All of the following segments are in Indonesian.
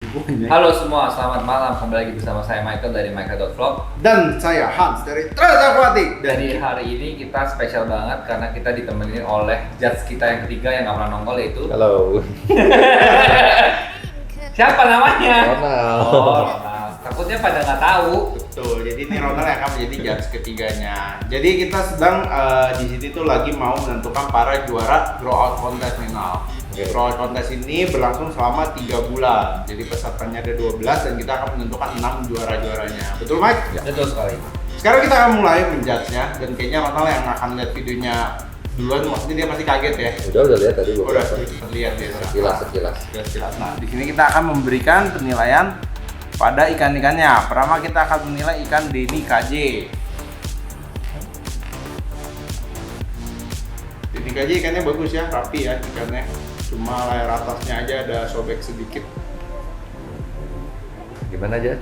Halo semua, selamat malam. Kembali lagi bersama saya Michael dari Michael.vlog. Dan saya Hans dari Trasavati. Jadi hari ini kita spesial banget karena kita ditemenin oleh judge kita yang ketiga yang gak pernah nongol, yaitu Halo. siapa namanya? Ronald. Oh, Ronald. Takutnya pada nggak tahu. Betul. Jadi ini Ronald yang akan menjadi judge ketiganya. Jadi kita sedang di sini tuh lagi mau menentukan para juara Grow Out Contest final. Grow Out Contest ini berlangsung selama 3 bulan. Jadi pesertanya ada 12 dan kita akan menentukan 6 juara-juaranya. Betul, Mike? Ya. Betul sekali. Sekarang kita akan mulai menjudge-nya dan kayaknya Ronald yang akan lihat videonya duluan, maksudnya dia pasti kaget ya. Udah lihat tadi gua. Udah lihat dia. Sekilas. Nah, di sini kita akan memberikan penilaian pada ikan-ikannya. Pertama kita akan menilai ikan Denny KJ. Denny KJ ikannya bagus ya, rapi ya ikannya. Cuma layar atasnya aja ada sobek sedikit. Gimana aja?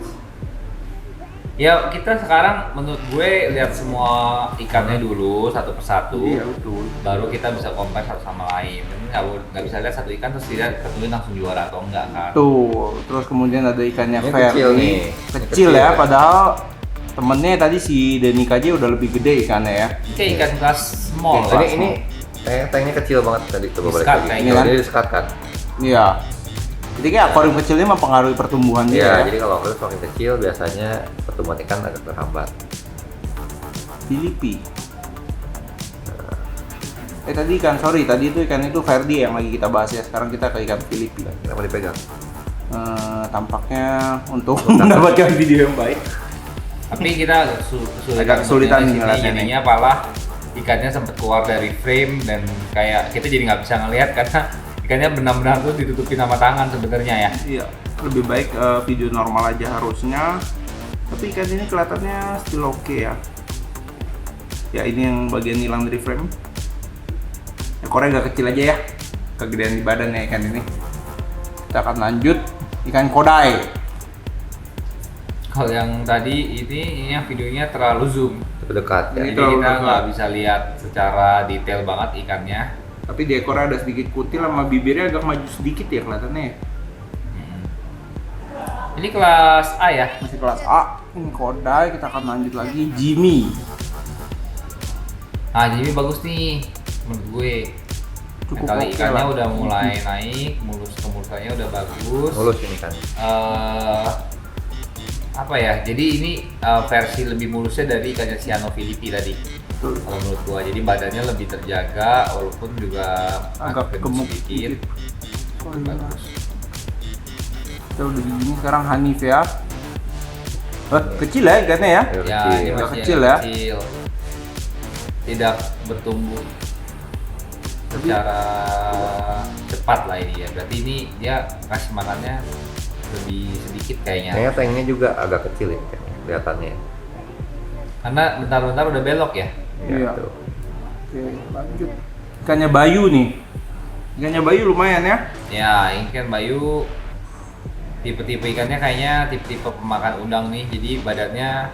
Ya kita sekarang menurut gue lihat semua ikannya dulu satu persatu. Iya betul. Baru kita bisa compare satu sama lain. Nggak bisa lihat satu ikan terus lihat satunya langsung juara atau enggak kan? Tuh, terus kemudian ada ikannya Ini Ferry. kecil nih. Kecil ya, padahal temennya tadi si Denny KJ udah lebih gede ikannya ya. Ini kayak ikan kelas small. Oke, lah. ini tanknya kecil banget tadi, coba balik Di-scut lagi. kayaknya kan? Ini di-scut kan? Iya. Jadi kayak akuarium kecilnya mempengaruhi pertumbuhan dia Iya, ya. jadi kalau akuarium semakin kecil biasanya pertumbuhan ikan agak terhambat. Filipi. Tadi itu ikan itu Verdi yang lagi kita bahas ya. Sekarang kita ke ikan Filipi. Kenapa dipegang? Tampaknya untuk mendapatkan video yang baik. Tapi kita Agak kesulitan nih ngeliatnya nih. jadinya malah ikannya sempat keluar dari frame dan kayak kita jadi nggak bisa ngelihat karena ikannya benar-benar tuh ditutupin sama tangan sebenarnya ya. Iya, lebih baik video normal aja harusnya. Tapi ikan ini kelihatannya still oke ya. Ya ini yang bagian hilang dari frame. Ekornya agak kecil aja ya. Kegedean di badan ya ikan ini. Kita akan lanjut ikan kodai. Kalau yang tadi ini yang videonya terlalu zoom. Terlalu dekat ya. Ini Jadi terlalu kita dekat. nggak bisa lihat secara detail banget ikannya. Tapi di ekornya ada sedikit kutil sama bibirnya agak maju sedikit ya kelihatannya ya. Ini kelas A ya. Masih kelas A. Ini kodai, kita akan lanjut lagi Jimmy. Nah jadi bagus nih menurut gue. Cukup Kali oke ikannya lah. udah mulai naik, mulus-kemulusanya udah bagus. Mulus ini kan. Apa ya? Jadi ini versi lebih mulusnya dari ikannya Ciano Filipi tadi. Betul. Kalau menurut gua, jadi badannya lebih terjaga walaupun juga Agak gemuk sedikit. Oh, iya. Bagus. Kita udah di sini sekarang Hanif ya. Kecil ya ikannya ya. Ya, ini Agak masih kecil yang ya. kecil. Tidak bertumbuh secara cepat lah ini ya. Berarti ini dia kasih makannya lebih sedikit kayaknya. Kayaknya tanknya juga agak kecil ya kelihatannya. Karena bentar-bentar udah belok ya. Iya. Tuh. Oke, lanjut. Ikannya Bayu nih. Ikannya Bayu lumayan ya. Ya, ini kan Bayu tipe-tipe ikannya kayaknya tipe-tipe pemakan udang nih. Jadi badannya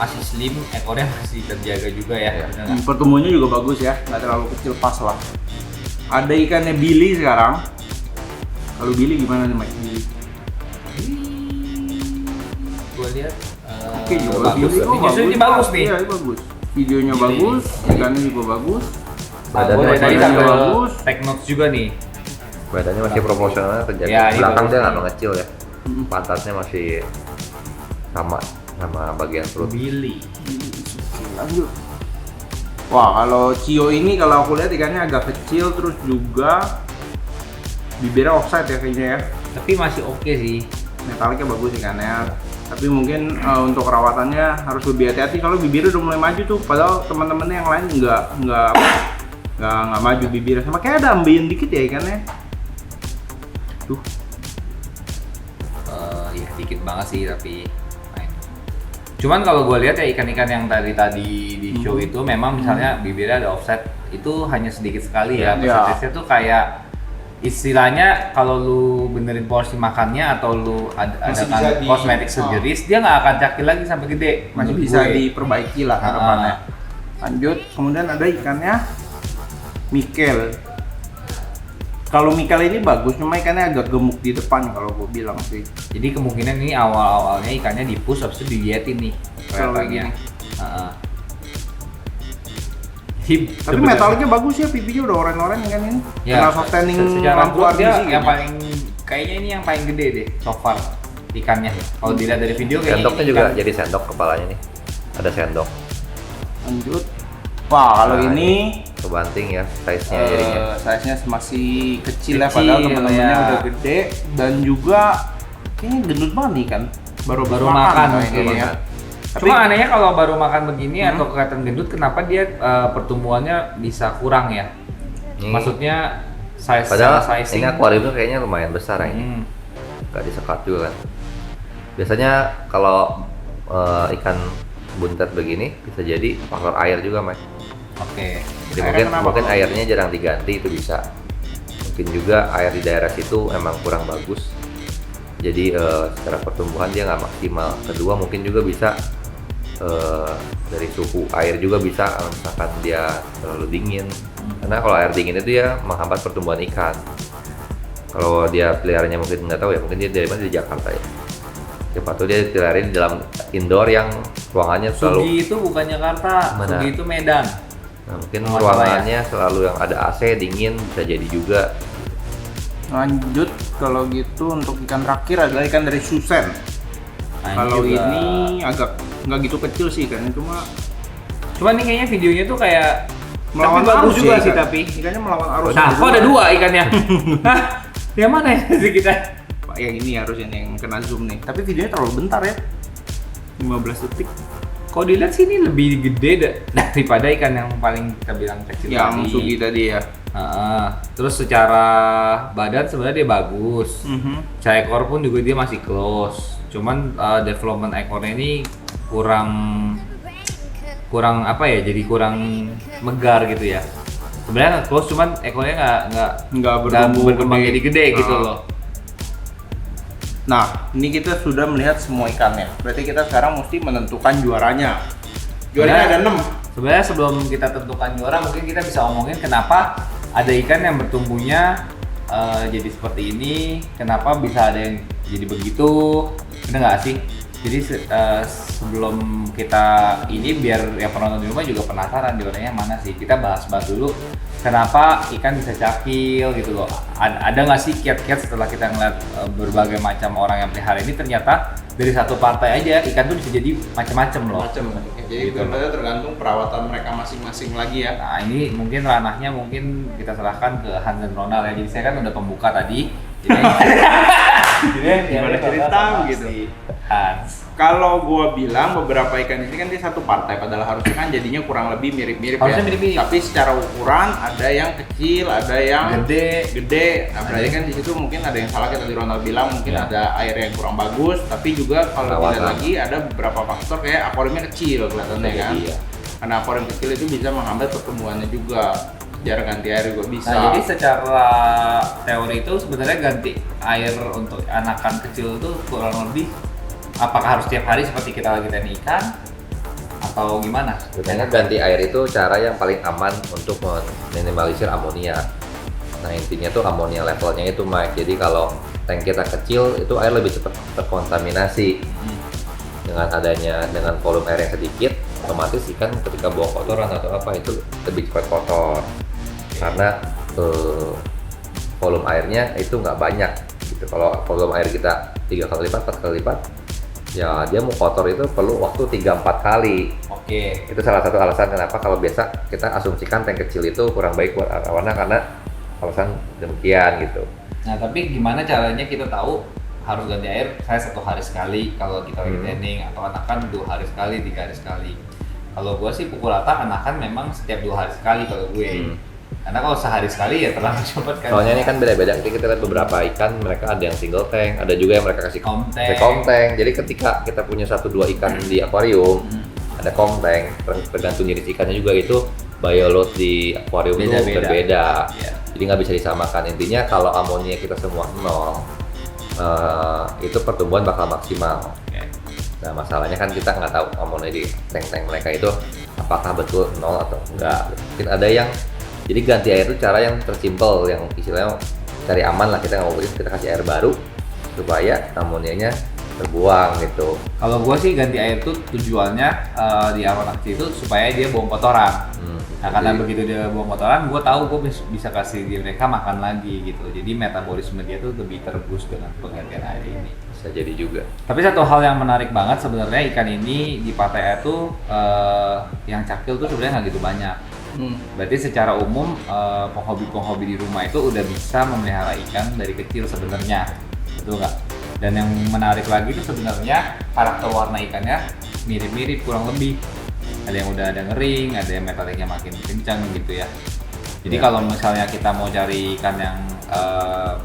masih slim, ekornya masih terjaga juga ya. Iya. Bener nggak? Pertumbuhannya juga bagus ya, nggak terlalu kecil, pas lah. Ada ikannya Billy sekarang. Kalau Billy gimana nih Mike? Billy. Gue lihat Oke juga bagus. Billy. Ini justru ini bagus nih. Iya, ini bagus. Videonya Billy. bagus, ikannya juga bagus. Badannya Gue dari tadi masih sambil bagus. take notes juga nih. Badannya masih proporsionalnya terjaga. Ya, ini Belakang bagus dia nggak nih. mengecil ya. Pantatnya masih sama bagian perut. Billy. Oke, lanjut. Wah, kalau Cio ini kalau aku lihat ikannya agak kecil, terus juga bibirnya offside ya kayaknya ya. Tapi masih oke sih. Metaliknya bagus ikannya. Tapi mungkin untuk rawatannya harus lebih hati-hati kalau bibirnya udah mulai maju tuh. Padahal teman-temannya yang lain nggak maju bibirnya. Sama kayak ada ambeien dikit ya ikannya. Tuh. Ya dikit banget sih tapi main. Cuman kalau gue lihat ya ikan-ikan yang tadi di show itu memang misalnya bibirnya ada offset itu hanya sedikit sekali ya. Iya. Persentasenya tuh kayak istilahnya kalau lu benerin porsi makannya atau lu Masih adakan bisa di- cosmetic surgeries dia nggak akan cakil lagi sampai gede. Masih menurut bisa gue. diperbaiki lah ke depannya. Lanjut, kemudian ada ikannya Mikel. Kalau Mikal ini bagus, cuma ikannya agak gemuk di depan kalau gue bilang sih. Jadi kemungkinan ini awal-awalnya ikannya di-push habis itu didietin nih. Kalau Kelihatannya. gini. Heeh. Tapi metalnya bagus ya, pipinya udah oren-oren kan ini. Ya, Kena soft tanning secara lampu growth dia RGB yang gitu. paling kayaknya ini yang paling gede deh so far ikannya. Kalau dilihat dari video kayaknya Sendoknya ini juga ikan- jadi sendok kepalanya nih. Ada sendok. Lanjut. Wah, kalau Nah, ini Kebanting ya size-nya jadinya. size-nya masih kecil ya, Kecil, padahal teman-temannya ya. udah gede dan juga kayaknya gendut banget nih kan. Baru Baru makan kayaknya mungkin ya. ya. Tapi Cuma anehnya kalau baru makan begini atau kelihatan gendut, kenapa dia pertumbuhannya bisa kurang ya? Ini- Maksudnya size Padahal secara sizing. ini akuariumnya kayaknya lumayan besar ya ini. Hmm. Nggak disekat juga kan. Biasanya kalau ikan buntet begini bisa jadi faktor air juga, Mike. Oke. Jadi Airnya kenapa mungkin kalau airnya jarang diganti itu bisa. Mungkin juga air di daerah situ emang kurang bagus. Jadi secara pertumbuhan dia nggak maksimal. Kedua mungkin juga bisa dari suhu air juga bisa, misalkan dia terlalu dingin. Karena kalau air dingin itu ya menghambat pertumbuhan ikan. Kalau dia peliharanya mungkin nggak tahu ya, mungkin dia dari mana, di Jakarta ya. Siapa tahu dia pelihara di dalam indoor yang ruangannya selalu, Sugi itu bukan Jakarta, Mana? Sugi itu Medan. nah, mungkin Masalah ruangannya selalu yang ada AC dingin, bisa jadi juga. lanjut kalau gitu untuk ikan terakhir adalah ikan dari Susen. Nah, Kalau juga. ini agak nggak gitu kecil sih ikannya, cuma Cuman nih kayaknya videonya tuh kayak melawan tapi bagus arus juga ya, sih ikan. tapi. Ikannya melawan arus. Nah, kok ada dua ikannya? Hah? Yang mana ya sih kita? Pak, yang ini harusnya nih, yang kena zoom nih. Tapi videonya terlalu bentar ya. 15 detik. Kalau dilihat sih ini lebih gede daripada ikan yang paling kita bilang kecil Yang tadi. Sugi tadi ya. Heeh. Terus secara badan sebenarnya dia bagus. Secara ekor pun juga dia masih close. Cuman development ekornya ini kurang apa ya? Jadi kurang megar gitu ya. Sebenarnya close, cuman ekornya Nggak bertumbuh berkembang gede. jadi gede gitu Ah. loh. Nah, ini kita sudah melihat semua ikannya. Berarti kita sekarang mesti menentukan juaranya. Juaranya ada 6. Sebenarnya sebelum kita tentukan juara, mungkin kita bisa omongin kenapa ada ikan yang bertumbuhnya jadi seperti ini, kenapa bisa ada yang jadi begitu, bener nggak sih? Jadi sebelum kita ini, biar yang penonton di rumah juga penasaran juaranya mana sih, kita bahas-bahas dulu kenapa ikan bisa cakil gitu loh. Ada nggak sih kiat-kiat setelah kita ngeliat berbagai macam orang yang pelihara ini, ternyata dari satu partai aja ikan tuh bisa jadi macam-macam loh. Jadi Gitu. benar-benar tergantung perawatan mereka masing-masing lagi ya. Nah ini mungkin ranahnya mungkin kita serahkan ke Hans dan Ronald ya. Jadi saya kan udah pembuka tadi. Jadi Gimana cerita gitu. Hans. Kalau gua bilang beberapa ikan ini kan dia satu partai, padahal harusnya kan jadinya kurang lebih mirip-mirip Harusnya ya. mirip-mirip. Tapi secara ukuran ada yang kecil, ada yang gede. Nah, berarti kan di situ mungkin ada yang salah, kayak tadi Ronald bilang mungkin Ya. ada air yang kurang bagus, tapi juga kalau Perawatan. dilihat lagi ada beberapa faktor kayak akuariumnya kecil kelihatannya kan. Iya. Karena akuarium kecil itu bisa menghambat pertumbuhannya juga. Jarak ganti air juga bisa. Nah jadi secara teori itu sebenarnya ganti air untuk anakan kecil itu kurang lebih apakah harus tiap hari seperti kita lagi teknik ikan atau gimana? Sebenarnya ganti air itu cara yang paling aman untuk meminimalisir amonia. Nah intinya tuh amonia levelnya itu, Mike. Jadi kalau tank kita kecil itu air lebih cepat terkontaminasi. Dengan volume air yang sedikit, otomatis ikan ketika buang kotoran atau apa itu lebih cepat kotor. Karena volume airnya itu nggak banyak gitu. Kalau volume air kita 3 kali lipat, 4 kali lipat, ya dia mau kotor itu perlu waktu 3-4 kali. Oke. Itu salah satu alasan kenapa kalau biasa kita asumsikan tank kecil itu kurang baik buat arowana, karena alasan demikian gitu. Nah tapi gimana caranya kita tahu harus ganti air? Saya 1 hari sekali kalau kita lagi training, atau anakan 2 hari sekali, 3 hari sekali. Kalau gue sih pukul rata anakan memang setiap 2 hari sekali kalau gue. Karena kalau sehari sekali ya terlalu cepat kan. Soalnya ini kan beda-beda. Jadi kita lihat beberapa ikan mereka ada yang single tank, ada juga yang mereka kasih komtank. Jadi ketika kita punya 1-2 ikan di akuarium, ada komtank, tergantung jenis ikannya juga itu bioload di akuarium itu Beda-beda. berbeda. Iya. Jadi nggak bisa disamakan. Intinya kalau amonia kita semua 0, itu pertumbuhan bakal maksimal. Oke. Nah masalahnya kan kita nggak tahu amonia di tank-tank mereka itu apakah betul 0 atau enggak. Mungkin ada yang, jadi ganti air itu cara yang tersimpel, yang istilahnya cari aman lah, kita nggak mau kita kasih air baru supaya amonianya terbuang gitu. Kalau gua sih ganti air tuh tujuannya di aromaksi itu supaya dia buang kotoran. Nah karena begitu dia buang kotoran, gua tahu gua bisa kasih dia mereka makan lagi gitu. Jadi metabolisme dia tuh lebih terbus dengan penggantian air ini. Bisa jadi juga. Tapi satu hal yang menarik banget sebenarnya ikan ini di Pattaya tuh yang cakil tuh sebenarnya nggak gitu banyak. Berarti secara umum penghobi di rumah itu udah bisa memelihara ikan dari kecil sebenarnya, betul nggak? Dan yang menarik lagi itu sebenarnya karakter warna ikannya mirip-mirip kurang lebih. Ada yang udah ada ngering, ada yang metaliknya makin kencang gitu ya. Jadi kalau misalnya kita mau cari ikan yang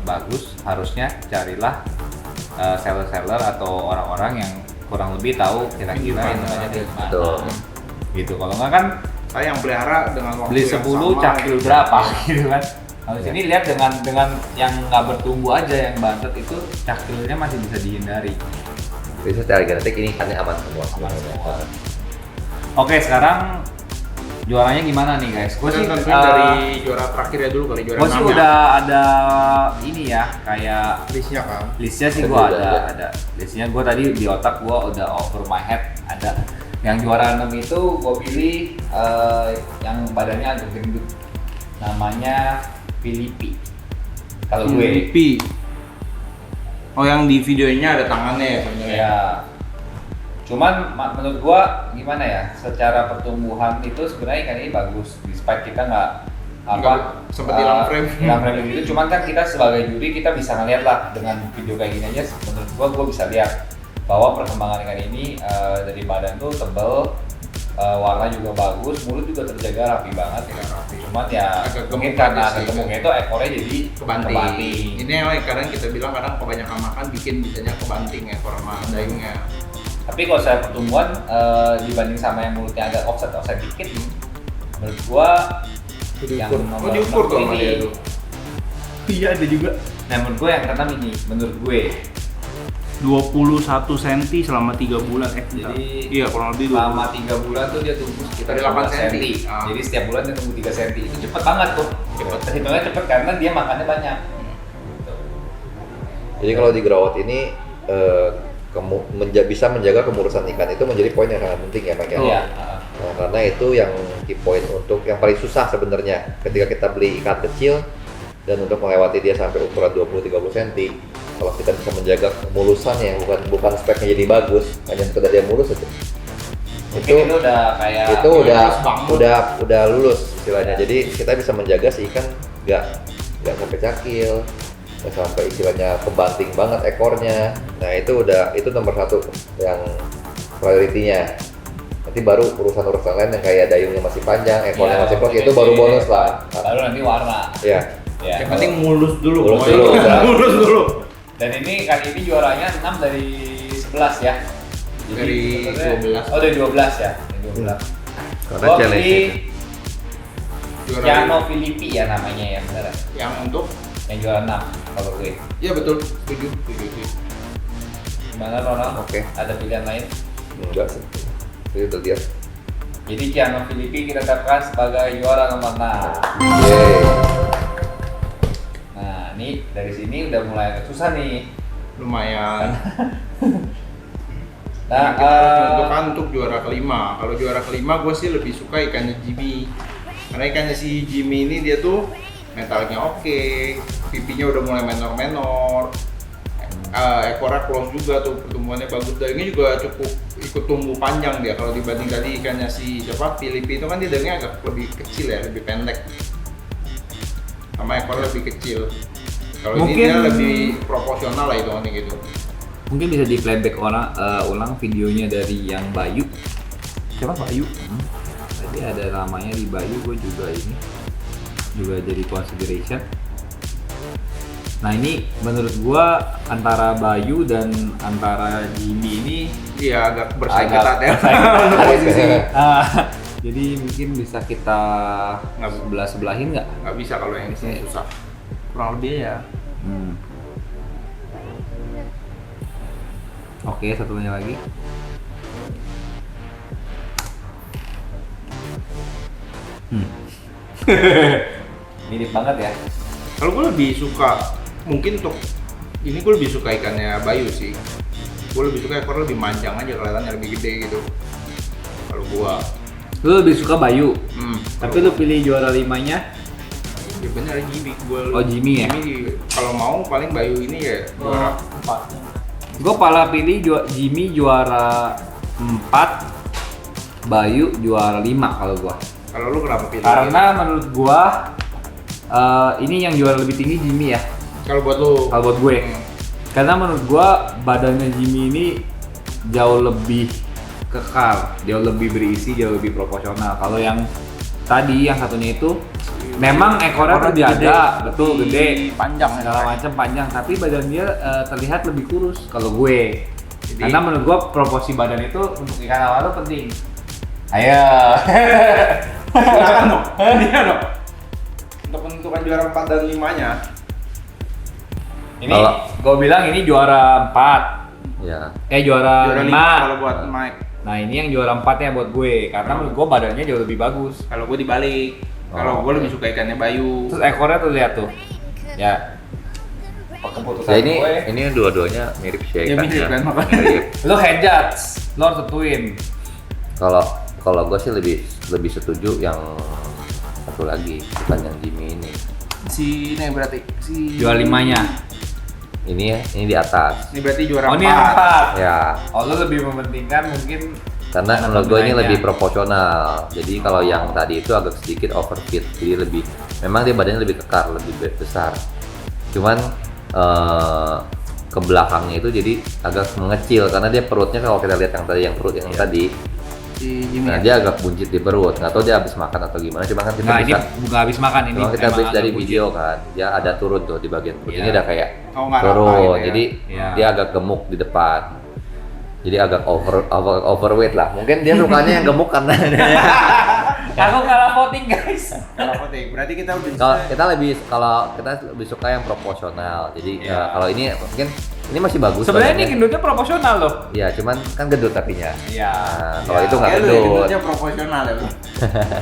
bagus, harusnya carilah seller-seller atau orang-orang yang kurang lebih tahu kira-kira hitungannya di mana. Betul. Gitu. Kalau nggak kan Saya yang pelihara dengan waktu beli yang 10 sama, cakil gitu. berapa gitu kan. Kalau sini lihat dengan yang nggak bertumbuh aja, yang bantet itu cakilnya masih bisa dihindari. Jadi secara genetik ini ikannya aman semua. Aman semua. Oke, sekarang juaranya gimana nih guys? Gue Dan sih tentunya dari juara terakhir ya dulu kali, juara gue sih 6 udah ada ini ya, kayak listnya kan. listnya sih Ada gue juga, ada listnya. Gue tadi di otak gue udah over my head ada. Yang juara 6 itu gue pilih yang badannya agak gendut, namanya Filipi. Kalau gue Filipi. Oh yang di videonya ada tangannya ya sebenarnya. ya, cuman menurut gue gimana ya, secara pertumbuhan itu sebenarnya ikan ini bagus, despite kita nggak Sempet hilang frame. hilang frame gitu. Cuman kan kita sebagai juri kita bisa ngeliat lah dengan video kayak gini aja. Menurut gue bisa lihat bahwa perkembangan ikan ini dari badan tuh tebel, warna juga bagus, mulut juga terjaga rapi banget. Cuman ya Agak mungkin gemuk karena aja sih. kegemuknya itu ekornya jadi Kebanting. Ini yang kadang kita bilang kadang kebanyakan makan bikin bisanya kebanting ekor sama dagingnya. Tapi kalau saya pertumbuhan dibanding sama yang mulutnya agak offset dikit, menurut gua yang nomor diukur tuh sama ini. dia tuh. Iya ada juga. Nah menurut gua yang keenam ini, menurut gue 21 cm selama 3 bulan Jadi iya kurang lebih selama 3 bulan tuh dia tumbuh sekitar Dari 8 8 cm. senti. Jadi setiap bulan dia tumbuh 3 cm. Itu cepet banget tuh. Hitungnya cepet karena dia makannya banyak. Jadi kalau di grout ini bisa menjaga kemurusan ikan itu menjadi poin yang sangat penting ya Pak ya. Iya. Nah, karena itu yang key point untuk yang paling susah sebenarnya ketika kita beli ikan kecil dan untuk melewati dia sampai ukuran 20-30 cm. Kalau kita bisa menjaga kemulusannya, bukan speknya jadi bagus, hanya sekedar dia mulus aja. Mungkin itu udah kayak Itu lulus banget. udah lulus istilahnya. Jadi kita bisa menjaga si ikan nggak sampai cakil, nggak sampai istilahnya kebanting banget ekornya. Nah itu nomor satu yang prioritinya. Nanti baru urusan lain yang kayak dayungnya masih panjang, ekornya masih kuat, itu baru bonus lah. Baru nanti warna. Ya. Ya. Yang penting mulus dulu. Mulus pokoknya. dulu, udah. Mulus dulu. Dan ini kali ini juaranya 6 dari 11 ya. Jadi Dari sebenarnya- 12. Oh dari 12 ya. Dari 12. Karena Gua challenge pilih Juara Piano Filipi ya namanya ya benar. yang untuk Yang juara 6 kalau gue. iya betul setuju. Gimana Ronald? Oke. Ada pilihan lain? Enggak sih. Itu udah lihat. Jadi Piano Filipi kita tetapkan sebagai juara nomor 6. Yeay. Nah, ini dari sini udah mulai agak susah nih. Lumayan. Nah, Nah, kita harus menentukan untuk juara kelima. Kalau juara kelima gue sih lebih suka ikannya Jimmy. Karena ikannya si Jimmy ini dia tuh mentalnya oke, pipinya udah mulai menor-menor, ekornya close juga tuh, pertumbuhannya bagus, dagingnya juga cukup ikut tumbuh panjang dia. Kalau dibanding tadi ikannya si siapa Filipi itu kan dia dagingnya agak lebih kecil ya, lebih pendek, sama ekornya lebih kecil. Kalau ini Mungkin- dia lebih proporsional lah hitungannya gitu. mungkin bisa di playback ulang videonya dari yang Bayu. Siapa Bayu? Tadi ada namanya di Bayu, gue juga ini juga jadi consideration. Nah ini menurut gue antara Bayu dan antara Jimmy ini Iya agak bersaing agak ketat ya. bersaing ketat. Untuk posisi. Jadi mungkin bisa kita Nggak. sebelah-sebelahin nggak? Nggak bisa kalau yang di sini susah. Kurang lebih ya. Oke, satunya lagi. Mirip banget ya. Kalau gue lebih suka, mungkin untuk ini gue lebih suka ikannya Bayu sih. Gue lebih suka ekor lebih manjang aja, kelihatannya lebih gede gitu. Kalau gua, Lu lebih suka Bayu, tapi lu pilih juara 5-nya? ya bener Jimmy. Oh, Jimmy ya? Jimmy, kalau mau paling Bayu ini ya juara 4. Gue pala pilih Jimmy juara 4, Bayu juara 5 kalau gua. Kalau lu kenapa pilih? Karena menurut gua ini yang juara lebih tinggi Jimmy ya. Kalau buat lu, Kalau buat gue. Karena menurut gua badannya Jimmy ini jauh lebih kekar, jauh lebih berisi, jauh lebih proporsional. Kalau yang tadi yang satunya itu memang ekornya tuh ada, betul gede, panjang segala macam panjang, tapi badan dia terlihat lebih kurus kalau gue. Jadi- Karena menurut gua proporsi badan itu untuk ikan awal tuh penting. Ayo. Silakan dong, dia dong. Untuk menentukan juara 4 dan 5-nya. Ini Kalau- gua bilang ini juara 4. Ya. Juara Juara 5 5. kalau buat Mike. Nah, ini yang juara 4-nya buat gue karena menurut gua badannya jauh lebih bagus. Kalau gue dibalik. Kalau gue lebih suka ikannya Bayu. Terus ekornya tuh lihat tuh. Ya. Keputusan Ya ini gue. dua-duanya mirip sih Ya, mirip kan, ikannya. makanya. Mirip. Lu head judge, lu harus tentuin. Kalau gue sih lebih setuju yang satu lagi, bukan yang Jimmy ini. Si ini berarti si Juara 5-nya. Ini di atas. Ini berarti juara Oh, 4. ini yang 4. Ya, Oh, lu lebih mementingkan mungkin karena ada menurut gue ini pembinanya. lebih proporsional. Jadi kalau yang tadi itu agak sedikit overfit, jadi memang dia badannya lebih kekar, lebih besar. Cuman ke belakangnya itu jadi agak mengecil karena dia perutnya kalau kita lihat yang tadi perut yang tadi, Si Jimmy. nah dia agak buncit di perut. Nggak tahu dia habis makan atau gimana. Cuma kan kita Nah, ini bisa, bukan habis makan ini. cuma kita emang habis dari agak video kan, dia ada turun tuh di bagian perut. Iya. Ini udah kayak Oh, nggak turun, rata gitu ya. jadi Iya. dia agak gemuk di depan. Jadi agak overweight lah. Mungkin dia sukanya yang gemuk karena Aku kalah voting, guys. Kalau voting, berarti kita udah kalau kita lebih suka yang proporsional. Jadi Iya. kalau ini mungkin ini masih bagus. Sebenarnya ini badannya. gendutnya proporsional loh. Iya, cuman kan gendut kakinya. Iya. Nah, kalau Iya. itu nggak kayak lu ya, gendut. gendutnya proporsional ya, Bro.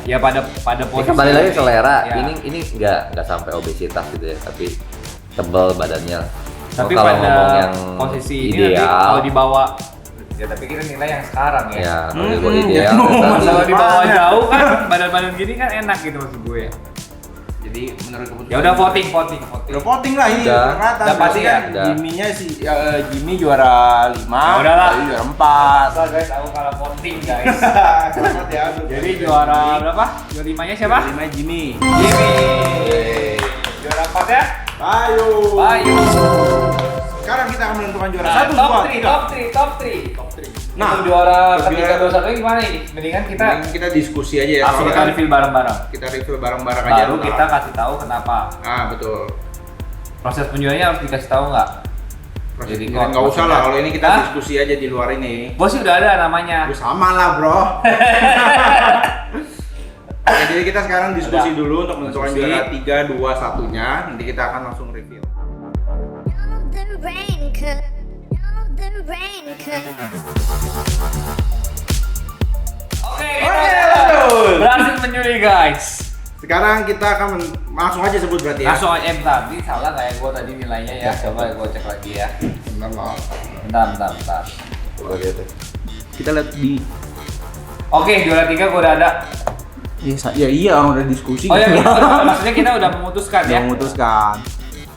Ya pada Ini posisi. kembali lagi selera. Iya. Ini nggak sampai obesitas gitu ya, tapi tebal badannya. Tapi Kalau pada ngomong yang posisi ini nanti ideal, kalau dibawa ya tapi kita nilai yang sekarang ya. ya kalau Hmm, dibawa ideal, ya. kita- Kalau dibawa jauh kan badan-badan gini kan enak gitu maksud gue. Jadi menurut keputusan Ya udah voting. Udah voting lah ini Udah. rata. Udah pasti ya? Udah. Jimmy-nya Jimmy juara 5, Ya udahlah. Bayu juara 4. Masa guys aku kalah voting guys. Selamat ya. Jadi juara berapa? Juara 5-nya siapa? Juara 5 Jimmy. Jimmy. Juara 4 ya? Bayu. Bayu. Sekarang kita akan menentukan juara Nah, 1, top 2, 3, 3. top 3. Nah, Itu juara juara- ketiga 21 gimana ini? Mendingan kita Kita diskusi aja ya. langsung soalnya kita kan review bareng-bareng. kita review bareng-bareng aja. Baru dulu. kita kasih tahu kenapa. Ah, betul. Proses penjualannya harus dikasih tahu nggak? Jadi kok- nggak usah lah kalau ini kita Hah? diskusi aja di luar ini. Bos sih udah ada namanya. Ya sama lah, Bro. Oke, jadi kita sekarang diskusi Udah. dulu untuk menentukan Diskusi. juara 3, 2, 1-nya. Nanti kita akan langsung review. The raincoat, the raincoat. Oke, Oke, kita lanjut. berhasil menyuri guys. Sekarang kita akan langsung aja sebut berarti ya. Langsung aja tadi salah nggak ya gua tadi nilainya ya? Coba gua cek lagi ya. Bentar loh. Bentar. Coba lihat deh. Kita lihat di Oke, juara 3 gua udah ada. ya iya orang udah diskusi. Oh ya, maksudnya kita udah memutuskan ya. Yang memutuskan.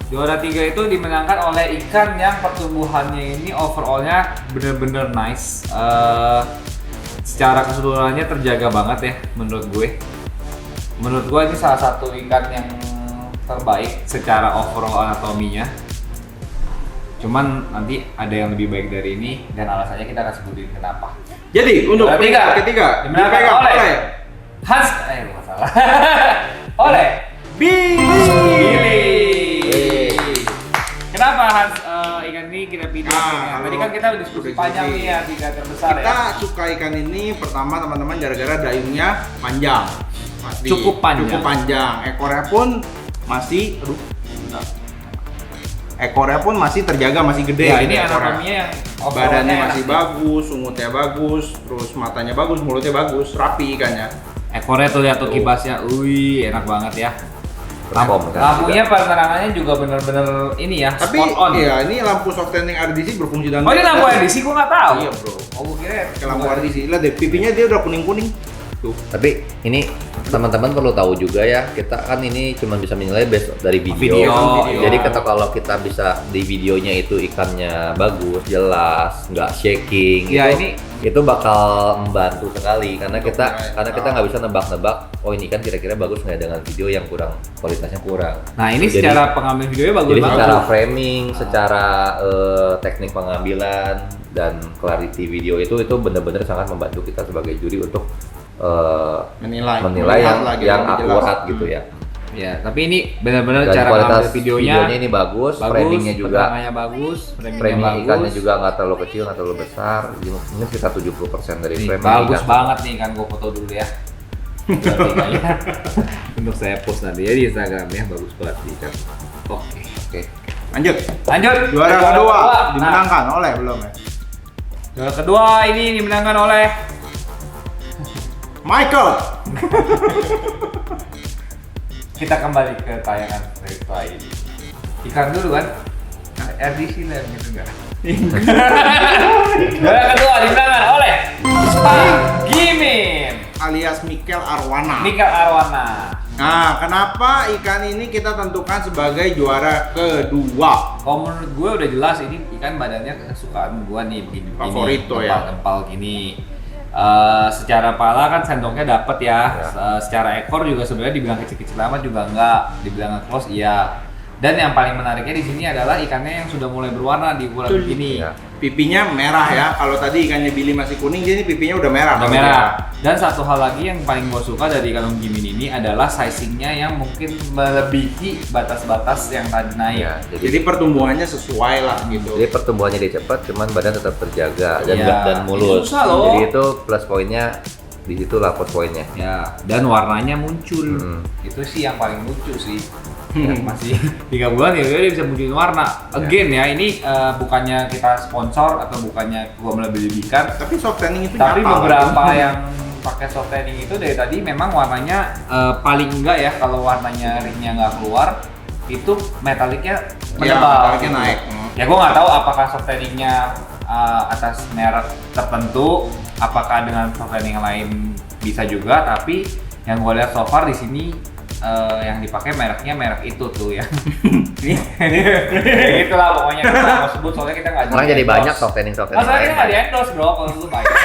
Juara 3 itu dimenangkan oleh ikan yang pertumbuhannya ini overallnya bener-bener nice. Secara keseluruhannya terjaga banget ya menurut gue. Menurut gue ini salah satu ikan yang terbaik secara overall anatominya. Cuman nanti ada yang lebih baik dari ini dan alasannya kita akan sebutin kenapa. Jadi untuk Juara tiga ketiga dimenangkan dipegang oleh Hans, bukan salah. oleh Billy. Kenapa Hans ikan ini kita pilih? Nah, Tadi kan kita udah diskusi udah panjang diskusi. nih ya tiga terbesar Kita ya. suka ikan ini pertama teman-teman gara-gara dayungnya panjang. Pasti. Cukup panjang. Cukup panjang. Ekornya pun masih bentar. Ekornya pun masih terjaga, masih gede. Ya gitu ini ekornya. anatominya yang overallnya Badannya enak masih nih. bagus, sungutnya bagus, terus matanya bagus, mulutnya bagus, rapi ikannya. Ekornya tuh lihat tuh kibasnya, wih enak banget ya. perform kan. Lampunya juga. penerangannya juga bener-bener ini ya, Tapi spot on. iya, ini lampu soft standing RDC berfungsi dan Oh ini lampu RDC gua nggak tahu. Iya, bro. Oh gua kira Kayak lampu RDC. Lihat deh, pipinya dia udah kuning-kuning. Tuh. Tapi ini teman-teman perlu tahu juga ya, kita kan ini cuma bisa menilai based dari video. Video. Jadi kalau kita bisa di videonya itu ikannya bagus, jelas, nggak shaking, Ya, itu bakal membantu sekali karena Untuk kita menilai. nggak bisa nebak-nebak. Oh ini kan kira-kira bagus nggak dengan video yang kualitasnya kurang. Nah ini Jadi- secara pengambil videonya bagus Jadi banget. secara framing, secara teknik pengambilan dan clarity video itu benar-benar sangat membantu kita sebagai juri untuk Menilai yang lagi lebih jelas. akurat gitu ya. Ya, tapi ini benar-benar Dan cara kualitas ngambil videonya, ini bagus, framingnya juga, penerangannya bagus, framing ikannya juga nggak terlalu kecil, nggak terlalu besar. Ini sekitar 70% dari Nih, frame bagus ikan. banget nih kan gua foto dulu ya. Berarti kayaknya untuk saya post nanti ya di Instagram ya, bagus banget nih kan. Oke. Lanjut. Lanjut. Juara kedua Nah, dimenangkan oleh belum ya? juara kedua ini dimenangkan oleh Michael. kita kembali ke tayangan cerita ini. Ikan dulu kan? RDC lah gitu enggak? Juara kedua dimenangkan oleh Gimin alias Mikel Arwana. Mikel Arwana. Nah, kenapa ikan ini kita tentukan sebagai juara kedua? Kalau menurut gue udah jelas ini ikan badannya kesukaan gue nih begini, Favorito ya. Empal gini. Secara pala kan sendoknya dapet ya. Secara ekor juga sebenarnya dibilang kecil-kecil amat juga enggak, dibilang close iya. Dan yang paling menariknya di sini adalah ikannya yang sudah mulai berwarna di ukuran begini. Ya. Pipinya merah ya. Kalau tadi ikannya Billy masih kuning, dia ini pipinya udah merah. Udah kalau merah. dia. Dan satu hal lagi yang paling gue suka dari ikan Om Gimin ini adalah sizingnya yang mungkin melebihi batas-batas yang tadi naik. Ya, Jadi pertumbuhannya sesuai lah gitu. jadi pertumbuhannya dia cepat, cuman badan tetap terjaga dan Iya. dan mulus. Susah loh. Jadi itu plus poinnya di situ lah plus poinnya. Ya, dan warnanya muncul. Mm-hmm. Itu sih yang paling lucu sih. Ya, masih 3 bulan ya dia bisa munculin warna. Again ya, ini bukannya kita sponsor atau bukannya gua melebih-lebihkan, Tapi soft tanning itu tapi nyata beberapa lah. yang pakai soft tanning itu dari tadi memang warnanya paling enggak ya, kalau warnanya ringnya nggak keluar itu metaliknya Iya, menebal. metaliknya naik. Ya gua nggak tahu apakah soft tanningnya atas merek tertentu, apakah dengan soft tanning yang lain bisa juga, tapi yang gua lihat so far di sini yang dipakai mereknya merek itu tuh ya. Itulah pokoknya kita nggak mau sebut soalnya kita nggak Sekarang jadi banyak soft tanning Masalahnya kita nggak di endorse bro kalau lu bayar.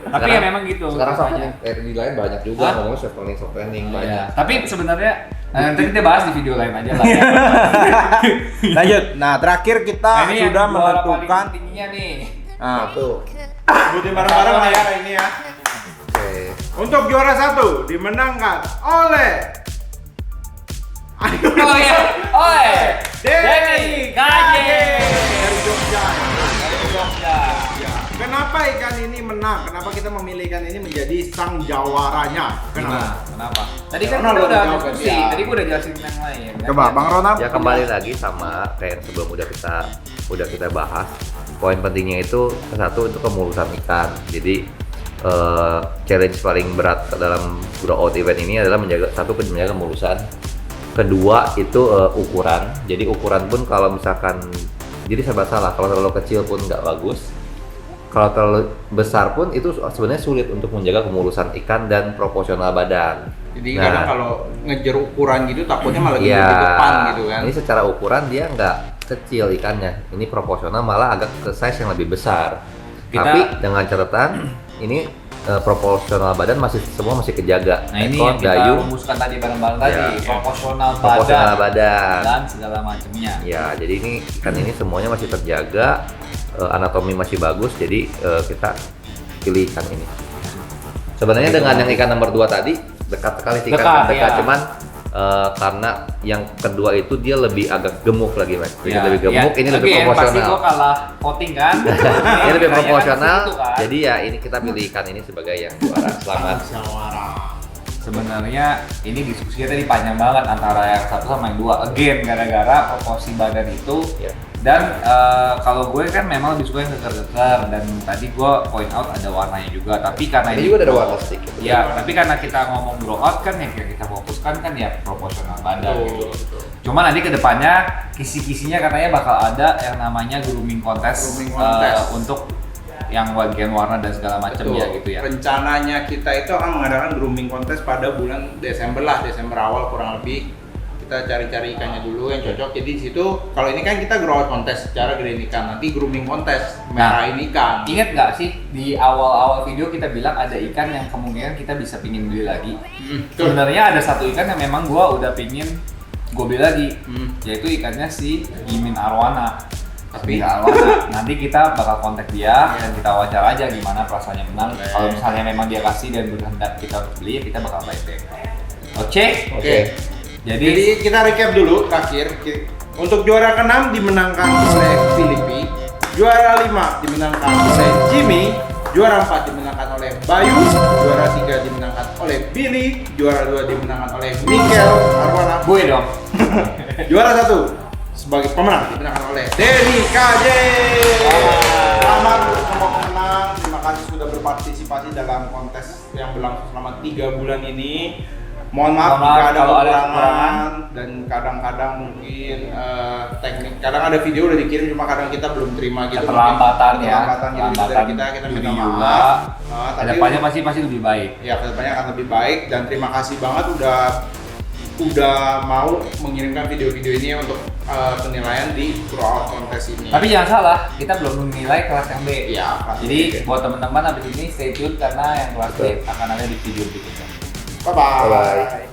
Tapi ya memang gitu. Sekarang soft rasanya. tanning di lain banyak juga Hah? ngomong soft tanning Iya. banyak. Tapi sebenarnya nanti kita bahas di video lain aja lah ya. Lanjut. Nah, terakhir kita Nah, ini yang sudah juara paling menentukan. tingginya nih. Nah, Satu. sebutin bareng-bareng lah ya ini ya. Oke. Untuk juara 1 dimenangkan oleh Oh iya, oi, Denny Gaje dari Jogja. dari Jogja. Kenapa ikan ini menang? Kenapa kita memilih ikan ini menjadi sang jawaranya? Kenapa? Kenapa? Tadi kan Ronald kita udah jawab diskusi. ya. Tadi gua udah jelasin yang lain. Coba Bang Ronald. Ya kembali lagi sama kayak yang sebelum udah kita bahas. Poin pentingnya itu satu untuk kemulusan ikan. Jadi challenge paling berat dalam grow-out event ini adalah menjaga kemulusan. Kedua itu ukuran. Jadi ukuran pun kalau misalkan jadi serba salah. Kalau terlalu kecil pun nggak bagus. Kalau terlalu besar pun itu sebenarnya sulit untuk menjaga kemulusan ikan dan proporsional badan. Jadi kadang kalau ngejar ukuran gitu takutnya malah Iya, di depan gitu kan. Ini secara ukuran dia nggak kecil ikannya. Ini proporsional malah agak ke size yang lebih besar. Tapi dengan catatan ini proporsional badan semua masih kejaga. Nah ini Ekor, yang kita dayu, rumuskan tadi bareng-bareng tadi, Ya. proporsional proporsional badan badan. dan segala macamnya. Ya, jadi ini ikan ini semuanya masih terjaga, anatomi masih bagus, jadi kita pilih ikan ini. Sebenarnya dengan yang ikan nomor 2 tadi dekat sekali sih, Dekat, ya. cuman karena yang kedua itu dia lebih agak gemuk lagi, Mas. Jadi Ya, lebih gemuk, ya. ini lebih Oke, Pasti proporsional. gua kalah voting kan. Ini lebih Kayaknya proporsional. kan segitu kan. Jadi ya ini kita pilih ikan ini sebagai yang juara. Selamat. Sebenarnya ini diskusinya tadi panjang banget antara yang satu sama yang dua. Again, gara-gara proporsi badan itu Ya. Dan kalau gue kan memang lebih suka yang keker-keker, dan tadi gue point out ada warnanya juga. Tapi karena Ini juga ada warna sedikit. ya, tapi karena kita ngomong grow out kan yang kita fokuskan kan ya proporsional badan gitu. Cuma nanti kedepannya kisi-kisinya katanya bakal ada yang namanya grooming contest, untuk yang bagian warna dan segala macam ya gitu ya. Rencananya kita itu akan mengadakan grooming contest pada bulan Desember awal kurang lebih. Kita cari-cari ikannya dulu yang cocok. Jadi di situ kalau ini kan kita grow out contest secara gedein ikan, nanti grooming contest merahin ikan. Ingat nggak sih di awal-awal video kita bilang ada ikan yang kemungkinan kita bisa pingin beli lagi. Sebenarnya ada satu ikan yang memang gua udah pingin gue beli lagi, yaitu ikannya si Jimin Arwana. Tapi nanti kita bakal kontak dia dan kita wawancara aja gimana perasaannya menang. Kalau misalnya memang dia kasih dan berkehendak kita untuk beli, ya kita bakal baik. Oke. Jadi kita recap dulu terakhir. Untuk juara ke-6 dimenangkan oleh Filipi, juara 5 dimenangkan oleh Jimmy, juara 4 dimenangkan oleh Bayu, juara 3 dimenangkan oleh Billy, juara 2 dimenangkan oleh Mikel Arwana. Gue dong. Juara 1 sebagai pemenang dimenangkan oleh Denny KJ. Selamat untuk semua pemenang. Terima kasih sudah berpartisipasi dalam kontes yang berlangsung selama 3 bulan ini. Mohon maaf jika ada kekurangan dan kadang-kadang mungkin teknik, kadang ada video udah dikirim cuma kadang kita belum terima gitu. Keterlambatan ya. Gitu dari kita minta juga. maaf. Kedepannya pasti lebih baik. Ya, kedepannya akan lebih baik dan terima kasih banget udah mau mengirimkan video-video ini untuk penilaian di grow out kontes ini. Tapi jangan salah, kita belum menilai kelas yang B. Ya, Jadi buat teman-teman abis ini stay tune karena yang kelas B akan ada di video berikutnya. Bye-bye. Bye-bye.